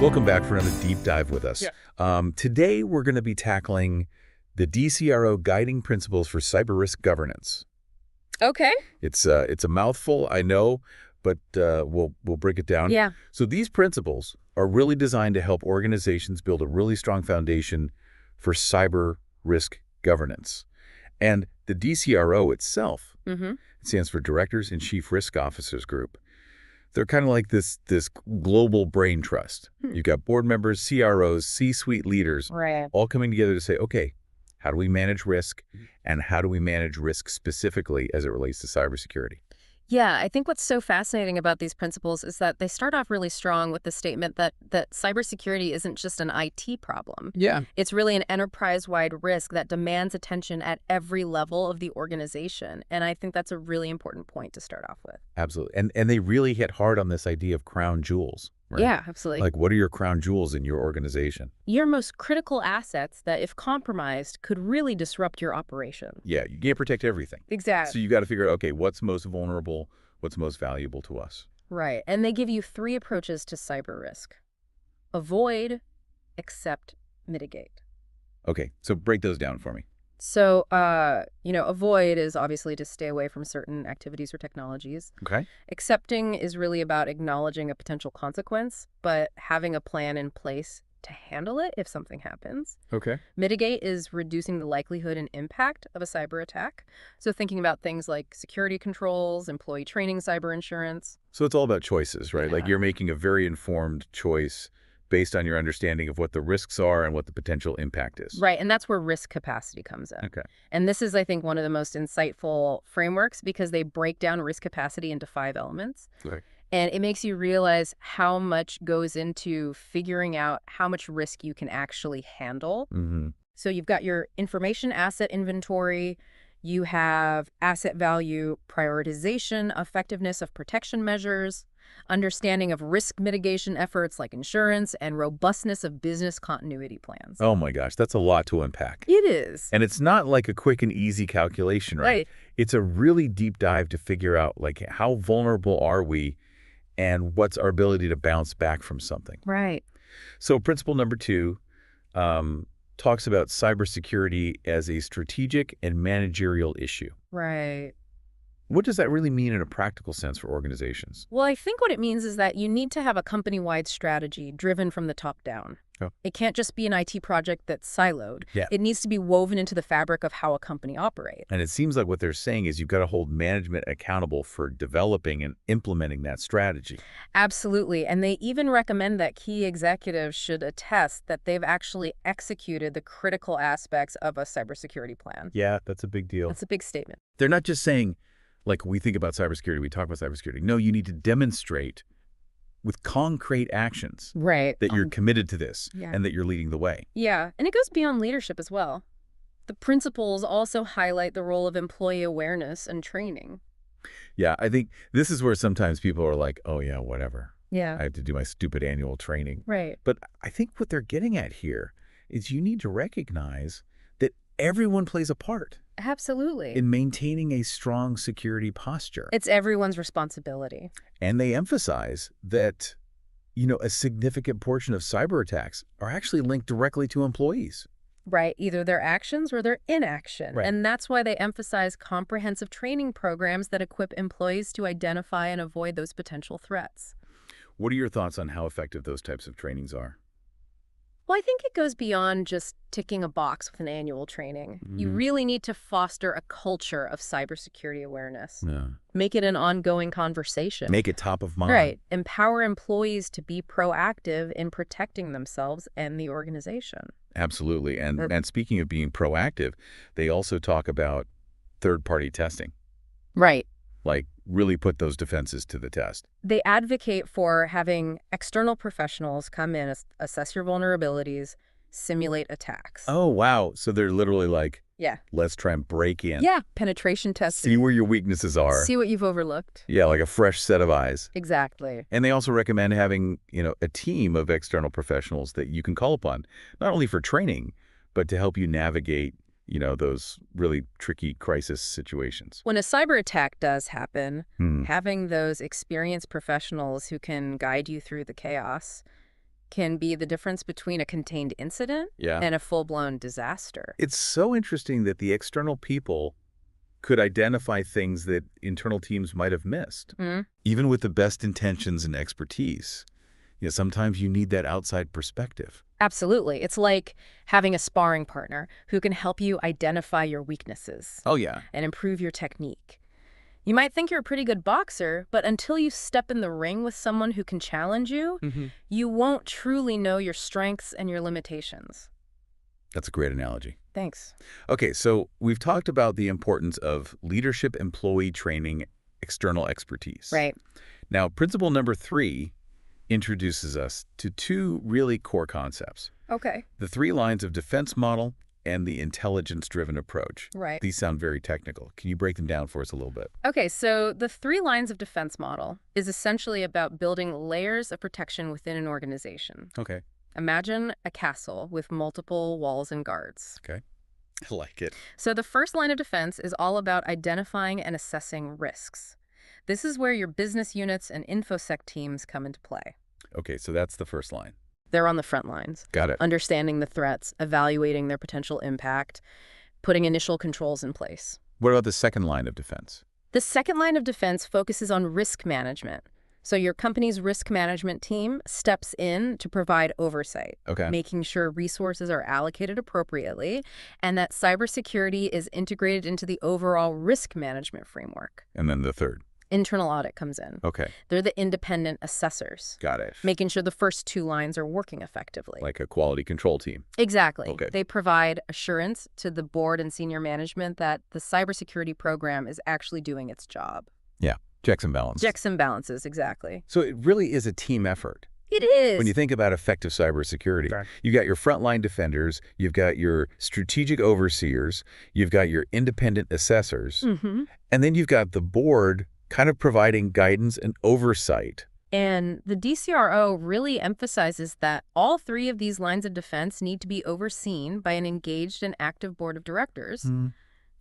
Welcome back for another deep dive with us. Today, we're going to be tackling the DCRO Guiding Principles for Cyber Risk Governance. Okay. It's a mouthful, I know, but we'll break it down. Yeah. So these principles are really designed to help organizations build a really strong foundation for cyber risk governance. And the DCRO itself, it stands for Directors and Chief Risk Officers Group. They're kind of like this global brain trust. You've got board members, CROs, C-suite leaders, all coming together to say, okay, how do we manage risk, and how do we manage risk specifically as it relates to cybersecurity? Yeah, I think what's so fascinating about these principles is that they start off really strong with the statement that cybersecurity isn't just an IT problem. Yeah. It's really an enterprise-wide risk that demands attention at every level of the organization. And I think that's a really important point to start off with. Absolutely. And they really hit hard on this idea of crown jewels. Right? Yeah, absolutely. Like, what are your crown jewels in your organization? Your most critical assets that, if compromised, could really disrupt your operation. Yeah, you can't protect everything. Exactly. So you got to figure out, okay, what's most vulnerable, what's most valuable to us? Right. And they give you 3 approaches to cyber risk. Avoid, accept, mitigate. Okay, so break those down for me. So, avoid is obviously to stay away from certain activities or technologies. Okay. Accepting is really about acknowledging a potential consequence, but having a plan in place to handle it if something happens. Okay. Mitigate is reducing the likelihood and impact of a cyber attack. So thinking about things like security controls, employee training, cyber insurance. So it's all about choices, right? Like you're making a very informed choice based on your understanding of what the risks are and what the potential impact is. Right, and that's where risk capacity comes in. Okay. And this is, I think, one of the most insightful frameworks because they break down risk capacity into 5 elements. Okay. And it makes you realize how much goes into figuring out how much risk you can actually handle. So you've got your information asset inventory, you have asset value prioritization, effectiveness of protection measures, understanding of risk mitigation efforts like insurance, and robustness of business continuity plans. Oh my gosh, that's a lot to unpack. It is. And it's not like a quick and easy calculation, right? It's a really deep dive to figure out, like, how vulnerable are we and what's our ability to bounce back from something. Right. So principle number 2 talks about cybersecurity as a strategic and managerial issue. Right. What does that really mean in a practical sense for organizations? Well, I think what it means is that you need to have a company-wide strategy driven from the top down. Oh. It can't just be an IT project that's siloed. Yeah. It needs to be woven into the fabric of how a company operates. And it seems like what they're saying is you've got to hold management accountable for developing and implementing that strategy. Absolutely. And they even recommend that key executives should attest that they've actually executed the critical aspects of a cybersecurity plan. Yeah, that's a big deal. That's a big statement. They're not just saying, like, we think about cybersecurity, we talk about cybersecurity. No, you need to demonstrate with concrete actions that you're committed to this and that you're leading the way. Yeah, and it goes beyond leadership as well. The principles also highlight the role of employee awareness and training. Yeah, I think this is where sometimes people are like, oh yeah, whatever. Yeah. I have to do my stupid annual training. Right. But I think what they're getting at here is you need to recognize that everyone plays a part. Absolutely. In maintaining a strong security posture. It's everyone's responsibility. And they emphasize that, a significant portion of cyber attacks are actually linked directly to employees. Right. Either their actions or their inaction. Right. And that's why they emphasize comprehensive training programs that equip employees to identify and avoid those potential threats. What are your thoughts on how effective those types of trainings are? Well, I think it goes beyond just ticking a box with an annual training. You really need to foster a culture of cybersecurity awareness. Yeah. Make it an ongoing conversation. Make it top of mind. Right. Empower employees to be proactive in protecting themselves and the organization. Absolutely. And speaking of being proactive, they also talk about third-party testing. Right. Like, really put those defenses to the test. They advocate for having external professionals come in, assess your vulnerabilities, simulate attacks. Oh, wow. So they're literally like, Yeah. Let's try and break in. Yeah. Penetration testing. See where your weaknesses are. See what you've overlooked. Yeah, like a fresh set of eyes. Exactly. And they also recommend having, a team of external professionals that you can call upon, not only for training, but to help you navigate, those really tricky crisis situations. When a cyber attack does happen, having those experienced professionals who can guide you through the chaos can be the difference between a contained incident and a full-blown disaster. It's so interesting that the external people could identify things that internal teams might have missed. Even with the best intentions and expertise, sometimes you need that outside perspective. Absolutely. It's like having a sparring partner who can help you identify your weaknesses. Oh, yeah. And improve your technique. You might think you're a pretty good boxer, but until you step in the ring with someone who can challenge you, you won't truly know your strengths and your limitations. That's a great analogy. Thanks. Okay, so we've talked about the importance of leadership employee training, external expertise. Right. Now, principle number 3 introduces us to 2 really core concepts. Okay. The 3 lines of defense model and the intelligence-driven approach. Right. These sound very technical. Can you break them down for us a little bit? Okay, so the 3 lines of defense model is essentially about building layers of protection within an organization. Okay. Imagine a castle with multiple walls and guards. Okay. I like it. So the first line of defense is all about identifying and assessing risks. This is where your business units and InfoSec teams come into play. Okay, so that's the first line. They're on the front lines. Got it. Understanding the threats, evaluating their potential impact, putting initial controls in place. What about the second line of defense? The second line of defense focuses on risk management. So your company's risk management team steps in to provide oversight, making sure resources are allocated appropriately and that cybersecurity is integrated into the overall risk management framework. And then the third? Internal audit comes in. Okay. They're the independent assessors. Got it. Making sure the first 2 lines are working effectively. Like a quality control team. Exactly. Okay. They provide assurance to the board and senior management that the cybersecurity program is actually doing its job. Yeah. Checks and balances. Checks and balances, exactly. So it really is a team effort. It is. When you think about effective cybersecurity, you've got your frontline defenders, you've got your strategic overseers, you've got your independent assessors, and then you've got the board kind of providing guidance and oversight. And the DCRO really emphasizes that all 3 of these lines of defense need to be overseen by an engaged and active board of directors.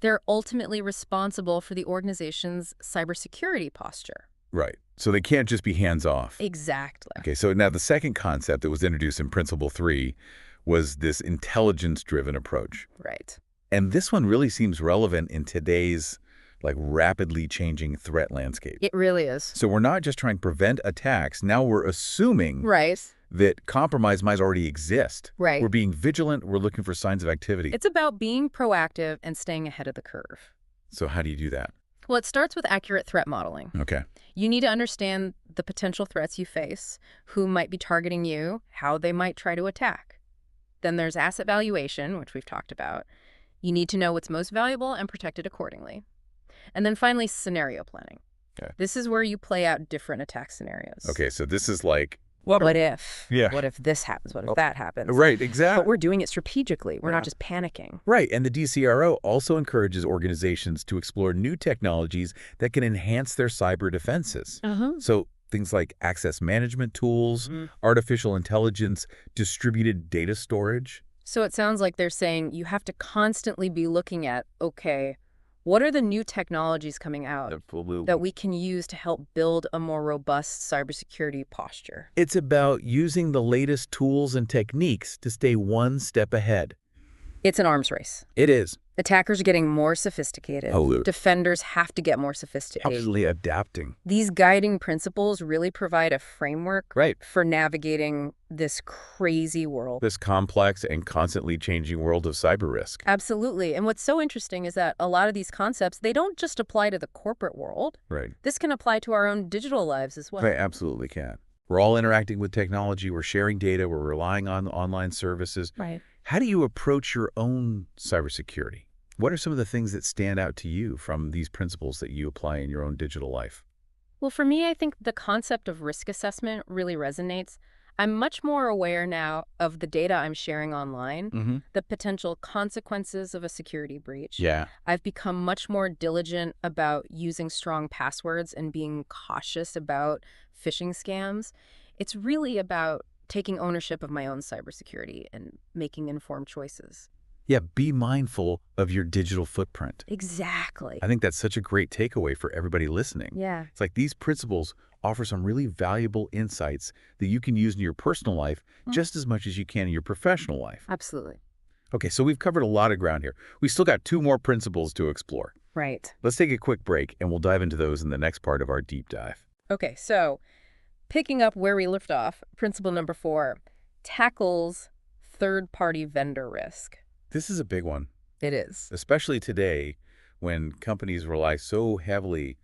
They're ultimately responsible for the organization's cybersecurity posture. Right. So they can't just be hands-off. Exactly. Okay, so now the second concept that was introduced in Principle 3 was this intelligence-driven approach. Right. And this one really seems relevant in today's rapidly changing threat landscape. It really is. So we're not just trying to prevent attacks. Now we're assuming that compromise might already exist. Right. We're being vigilant. We're looking for signs of activity. It's about being proactive and staying ahead of the curve. So how do you do that? Well, it starts with accurate threat modeling. Okay. You need to understand the potential threats you face, who might be targeting you, how they might try to attack. Then there's asset valuation, which we've talked about. You need to know what's most valuable and protect it accordingly. And then finally, scenario planning. Okay. This is where you play out different attack scenarios. Okay, so this is like... What if? Yeah. What if this happens? What if that happens? Right, exactly. But we're doing it strategically. We're not just panicking. Right, and the DCRO also encourages organizations to explore new technologies that can enhance their cyber defenses. So things like access management tools, artificial intelligence, distributed data storage. So it sounds like they're saying you have to constantly be looking at, okay, what are the new technologies coming out that we can use to help build a more robust cybersecurity posture? It's about using the latest tools and techniques to stay one step ahead. It's an arms race. It is. Attackers are getting more sophisticated. Defenders have to get more sophisticated. Actually adapting. These guiding principles really provide a framework for navigating this crazy world. This complex and constantly changing world of cyber risk. Absolutely. And what's so interesting is that a lot of these concepts, they don't just apply to the corporate world. Right. This can apply to our own digital lives as well. They absolutely can. We're all interacting with technology. We're sharing data. We're relying on online services. Right. How do you approach your own cybersecurity? What are some of the things that stand out to you from these principles that you apply in your own digital life? Well, for me, I think the concept of risk assessment really resonates. I'm much more aware now of the data I'm sharing online, the potential consequences of a security breach. Yeah. I've become much more diligent about using strong passwords and being cautious about phishing scams. It's really about taking ownership of my own cybersecurity and making informed choices. Yeah, be mindful of your digital footprint. Exactly. I think that's such a great takeaway for everybody listening. Yeah. It's like these principles offer some really valuable insights that you can use in your personal life just as much as you can in your professional life. Absolutely. Okay, so we've covered a lot of ground here. We still got 2 more principles to explore. Right. Let's take a quick break, and we'll dive into those in the next part of our deep dive. Okay, so picking up where we left off, principle number 4 tackles third-party vendor risk. This is a big one, It is. especially today when companies rely so heavily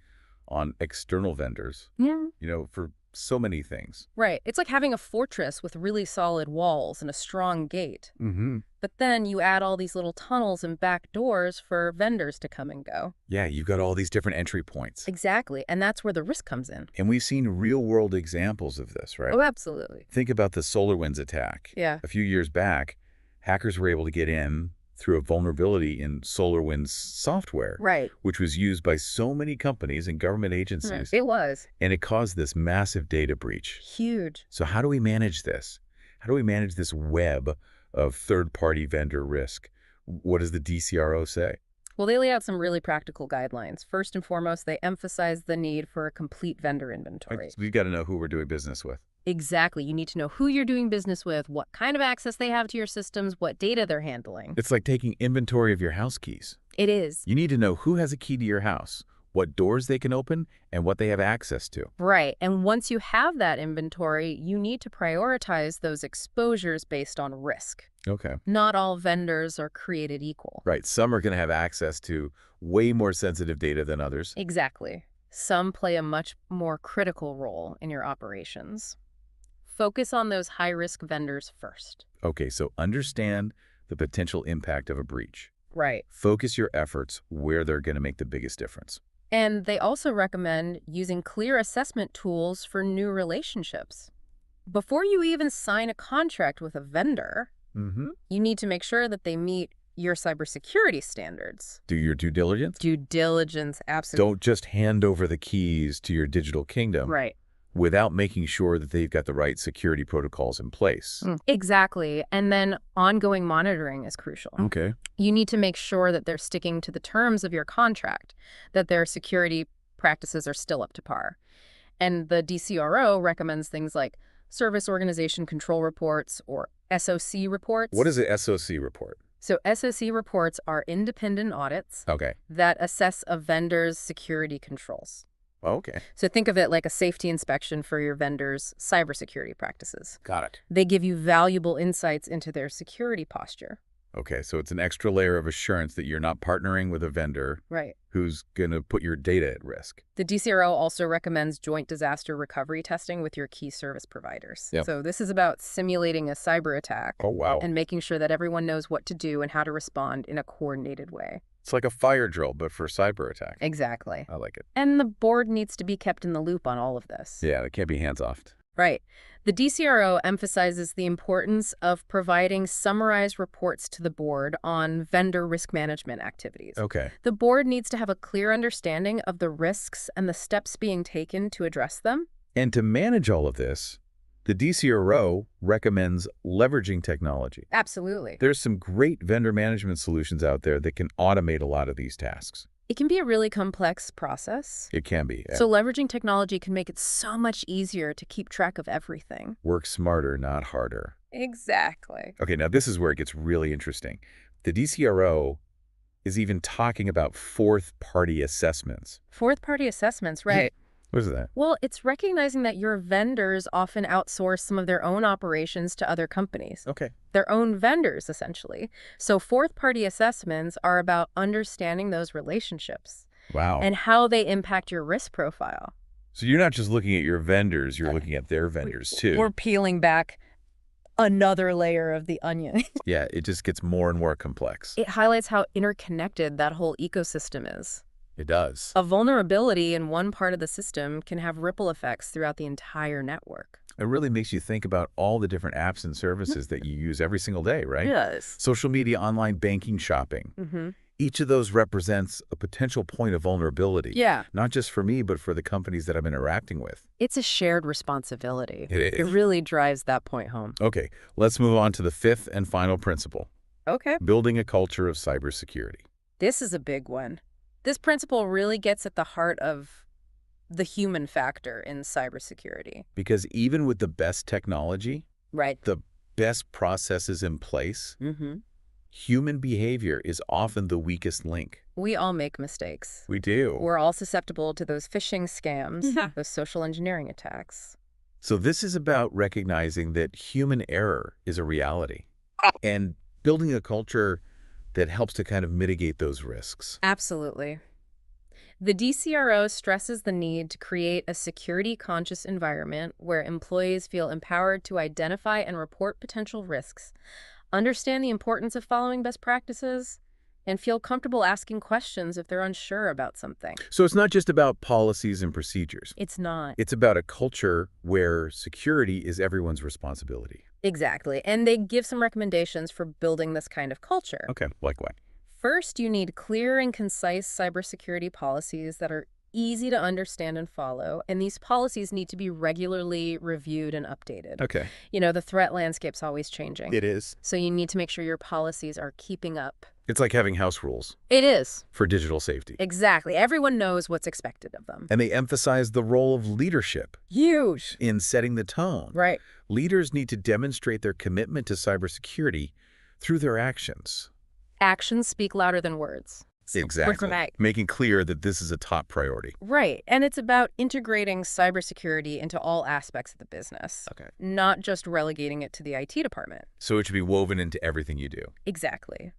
on external vendors, Yeah. for so many things. Right. It's like having a fortress with really solid walls and a strong gate. Mm-hmm. But then you add all these little tunnels and back doors for vendors to come and go. Yeah, you've got all these different entry points. Exactly. And that's where the risk comes in. And we've seen real-world examples of this, right? Oh, absolutely. Think about the SolarWinds attack. Yeah. A few years back, hackers were able to get in through a vulnerability in SolarWinds software, Right. which was used by so many companies and government agencies. It was. And it caused this massive data breach. Huge. So how do we manage this? How do we manage this web of third-party vendor risk? What does the DCRO say? Well, they lay out some really practical guidelines. First and foremost, they emphasize the need for a complete vendor inventory. We've got to know who we're doing business with. Exactly. You need to know who you're doing business with, what kind of access they have to your systems, what data they're handling. It's like taking inventory of your house keys. It is. You need to know who has a key to your house, what doors they can open, and what they have access to. Right. And once you have that inventory, you need to prioritize those exposures based on risk. Okay. Not all vendors are created equal. Right. Some are going to have access to way more sensitive data than others. Exactly. Some play a much more critical role in your operations. Focus on those high-risk vendors first. Okay, so understand the potential impact of a breach. Right. Focus your efforts where they're going to make the biggest difference. And they also recommend using clear assessment tools for new relationships. Before you even sign a contract with a vendor, you need to make sure that they meet your cybersecurity standards. Do your due diligence. Due diligence, absolutely. Don't just hand over the keys to your digital kingdom Right. without making sure that they've got the right security protocols in place. Exactly. And then ongoing monitoring is crucial. Okay. You need to make sure that they're sticking to the terms of your contract, that their security practices are still up to par. And the DCRO recommends things like Service Organization Control Reports or SOC reports. What is an SOC report? So SOC reports are independent audits Okay. that assess a vendor's security controls. Okay. So think of it like a safety inspection for your vendor's cybersecurity practices. Got it. They give you valuable insights into their security posture. Okay, so it's an extra layer of assurance that you're not partnering with a vendor Right. who's going to put your data at risk. The DCRO also recommends joint disaster recovery testing with your key service providers. Yep. So this is about simulating a cyber attack Oh, wow. and making sure that everyone knows what to do and how to respond in a coordinated way. It's like a fire drill, but for cyber attack. Exactly. I like it. And the board needs to be kept in the loop on all of this. Yeah, it can't be hands-off. Right. The DCRO emphasizes the importance of providing summarized reports to the board on vendor risk management activities. Okay. The board needs to have a clear understanding of the risks and the steps being taken to address them. And to manage all of this, the DCRO recommends leveraging technology. Absolutely. There's some great vendor management solutions out there that can automate a lot of these tasks. It can be a really complex process. It can be. So leveraging technology can make it so much easier to keep track of everything. Work smarter, not harder. Exactly. Okay, now this is where it gets really interesting. The DCRO is even talking about fourth-party assessments. Fourth-party assessments, right. What is that? Well, it's recognizing that your vendors often outsource some of their own operations to other companies. Okay. Their own vendors, essentially. So fourth-party assessments are about understanding those relationships. Wow. And how they impact your risk profile. So you're not just looking at your vendors, you're looking at their vendors too. We're peeling back another layer of the onion. Yeah, it just gets more and more complex. It highlights how interconnected that whole ecosystem is. It does. A vulnerability in one part of the system can have ripple effects throughout the entire network. It really makes you think about all the different apps and services that you use every single day, right? Yes. Social media, online banking, shopping. Each of those represents a potential point of vulnerability. Yeah. Not just for me, but for the companies that I'm interacting with. It's a shared responsibility. It is. It really drives that point home. Okay, let's move on to the fifth and final principle. Okay. Building a culture of cybersecurity. This is a big one. This principle really gets at the heart of the human factor in cybersecurity. Because even with the best technology, Right. the best processes in place, Mm-hmm. human behavior is often the weakest link. We all make mistakes. We do. We're all susceptible to those phishing scams, those social engineering attacks. So this is about recognizing that human error is a reality and building a culture that helps to kind of mitigate those risks. Absolutely. The DCRO stresses the need to create a security-conscious environment where employees feel empowered to identify and report potential risks, understand the importance of following best practices, and feel comfortable asking questions if they're unsure about something. So it's not just about policies and procedures. It's not. It's about a culture where security is everyone's responsibility. Exactly. And they give some recommendations for building this kind of culture. Okay, like what? First, you need clear and concise cybersecurity policies that are easy to understand and follow, and these policies need to be regularly reviewed and updated. Okay. The threat landscape's always changing. It is. So you need to make sure your policies are keeping up. It's like having house rules It is. for digital safety. Exactly. Everyone knows what's expected of them. And they emphasize the role of leadership Huge. in setting the tone. Right. Leaders need to demonstrate their commitment to cybersecurity through their actions. Actions speak louder than words. Exactly. Right. Making clear that this is a top priority. Right. And it's about integrating cybersecurity into all aspects of the business, Okay. not just relegating it to the IT department. So it should be woven into everything you do. Exactly.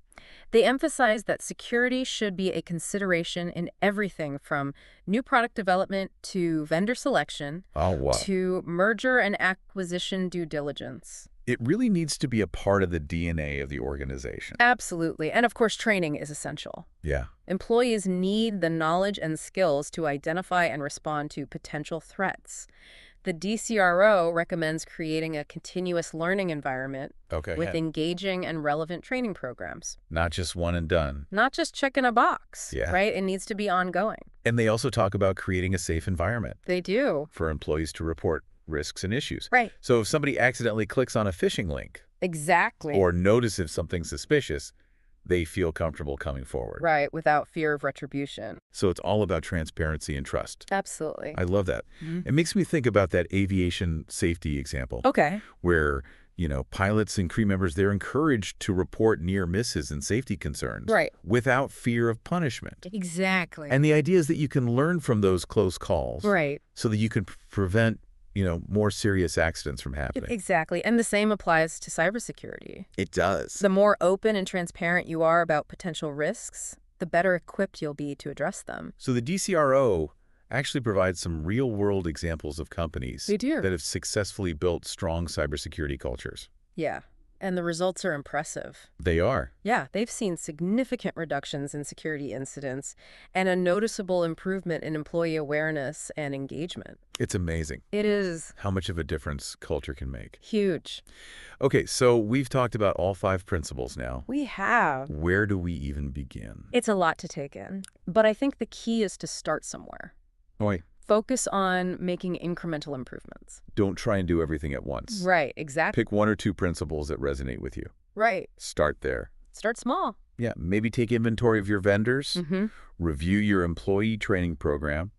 They emphasize that security should be a consideration in everything from new product development to vendor selection Oh, wow. to merger and acquisition due diligence. It really needs to be a part of the DNA of the organization. Absolutely. And of course, training is essential. Yeah. Employees need the knowledge and skills to identify and respond to potential threats. The DCRO recommends creating a continuous learning environment Okay. with engaging and relevant training programs. Not just one and done. Not just checking a box, Yeah. right? It needs to be ongoing. And they also talk about creating a safe environment They do. for employees to report risks and issues. Right. So if somebody accidentally clicks on a phishing link Exactly. or notices something suspicious, they feel comfortable coming forward. Right, without fear of retribution. So it's all about transparency and trust. Absolutely. I love that. It makes me think about that aviation safety example Okay. where, pilots and crew members, they're encouraged to report near misses and safety concerns Right. without fear of punishment. Exactly. And the idea is that you can learn from those close calls Right. so that you can prevent, more serious accidents from happening. Exactly. And the same applies to cybersecurity. It does. The more open and transparent you are about potential risks, the better equipped you'll be to address them. So the DCRO actually provides some real-world examples of companies They do. that have successfully built strong cybersecurity cultures. Yeah. And the results are impressive. They are. Yeah, they've seen significant reductions in security incidents and a noticeable improvement in employee awareness and engagement. It's amazing It is how much of a difference culture can make. huge. Okay, so we've talked about all 5 principles now. We have. Where do we even begin? It's a lot to take in, but I think the key is to start somewhere. Boy, Focus on making incremental improvements. don't try and do everything at once. Right, exactly. Pick 1 or 2 principles that resonate with you. Right. Start there. Start small. Yeah, maybe take inventory of your vendors, review your employee training program,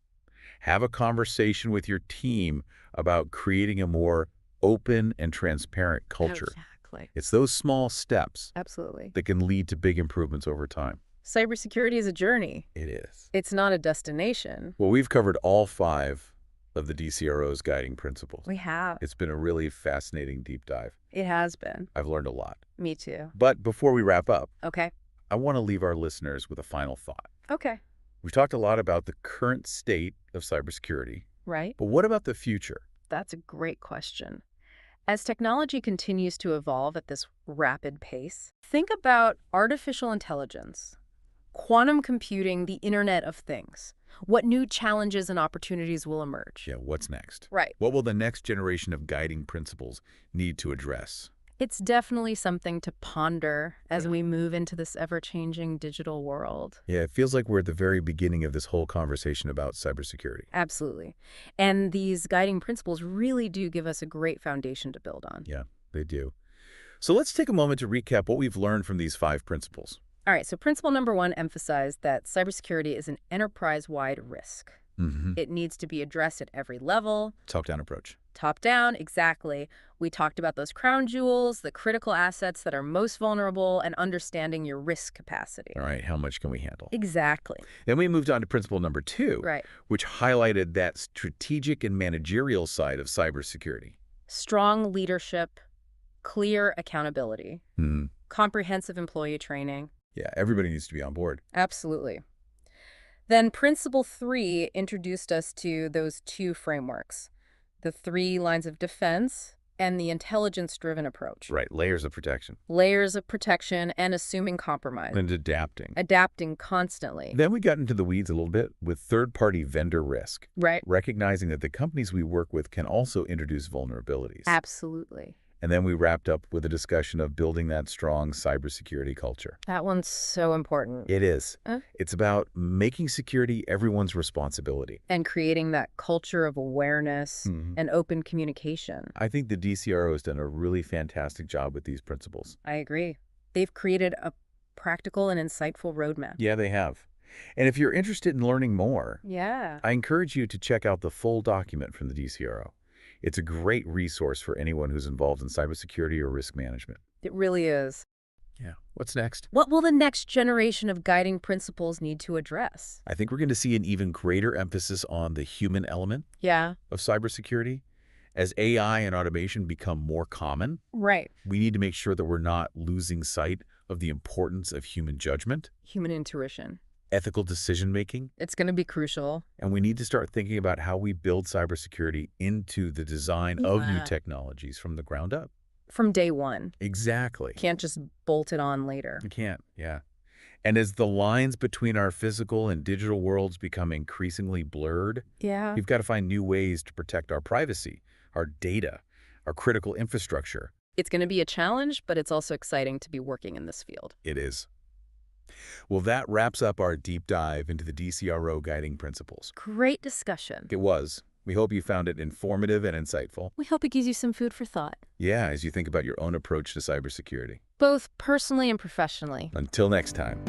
have a conversation with your team about creating a more open and transparent culture. Exactly. It's those small steps Absolutely. that can lead to big improvements over time. Cybersecurity is a journey. It is. It's not a destination. Well, we've covered all 5 of the DCRO's guiding principles. We have. It's been a really fascinating deep dive. It has been. I've learned a lot. Me too. But before we wrap up, Okay. I want to leave our listeners with a final thought. Okay. We've talked a lot about the current state of cybersecurity, Right. but what about the future? That's a great question. As technology continues to evolve at this rapid pace, think about artificial intelligence, quantum computing, the Internet of Things. What new challenges and opportunities will emerge? Yeah, what's next? Right. What will the next generation of guiding principles need to address? It's definitely something to ponder as we move into this ever-changing digital world. Yeah, it feels like we're at the very beginning of this whole conversation about cybersecurity. Absolutely. And these guiding principles really do give us a great foundation to build on. Yeah, they do. So let's take a moment to recap what we've learned from these 5 principles. All right, so principle number 1 emphasized that cybersecurity is an enterprise-wide risk. It needs to be addressed at every level. Top-down approach. Top down, exactly. We talked about those crown jewels, the critical assets that are most vulnerable, and understanding your risk capacity. All right, how much can we handle? Exactly. Then we moved on to principle number 2, Right. which highlighted that strategic and managerial side of cybersecurity. Strong leadership, clear accountability, comprehensive employee training. Yeah, everybody needs to be on board. Absolutely. Then principle 3 introduced us to those 2 frameworks, the 3 lines of defense and the intelligence-driven approach. Right, layers of protection. Layers of protection and assuming compromise. And adapting. Adapting constantly. Then we got into the weeds a little bit with third-party vendor risk. Right. Recognizing that the companies we work with can also introduce vulnerabilities. Absolutely. And then we wrapped up with a discussion of building that strong cybersecurity culture. That one's so important. It is. It's about making security everyone's responsibility. And creating that culture of awareness and open communication. I think the DCRO has done a really fantastic job with these principles. I agree. They've created a practical and insightful roadmap. Yeah, they have. And if you're interested in learning more, I encourage you to check out the full document from the DCRO. It's a great resource for anyone who's involved in cybersecurity or risk management. It really is. Yeah. What's next? What will the next generation of guiding principles need to address? I think we're going to see an even greater emphasis on the human element of cybersecurity. As AI and automation become more common, Right. we need to make sure that we're not losing sight of the importance of human judgment, Human intuition. ethical decision-making, It's going to be crucial. and we need to start thinking about how we build cybersecurity into the design of new technologies from the ground up. From day one. Exactly. Can't just bolt it on later. You can't, yeah. And as the lines between our physical and digital worlds become increasingly blurred, we've got to find new ways to protect our privacy, our data, our critical infrastructure. It's going to be a challenge, but it's also exciting to be working in this field. It is. Well, that wraps up our deep dive into the DCRO Guiding Principles. Great discussion. It was. We hope you found it informative and insightful. We hope it gives you some food for thought. Yeah, as you think about your own approach to cybersecurity. Both personally and professionally. Until next time.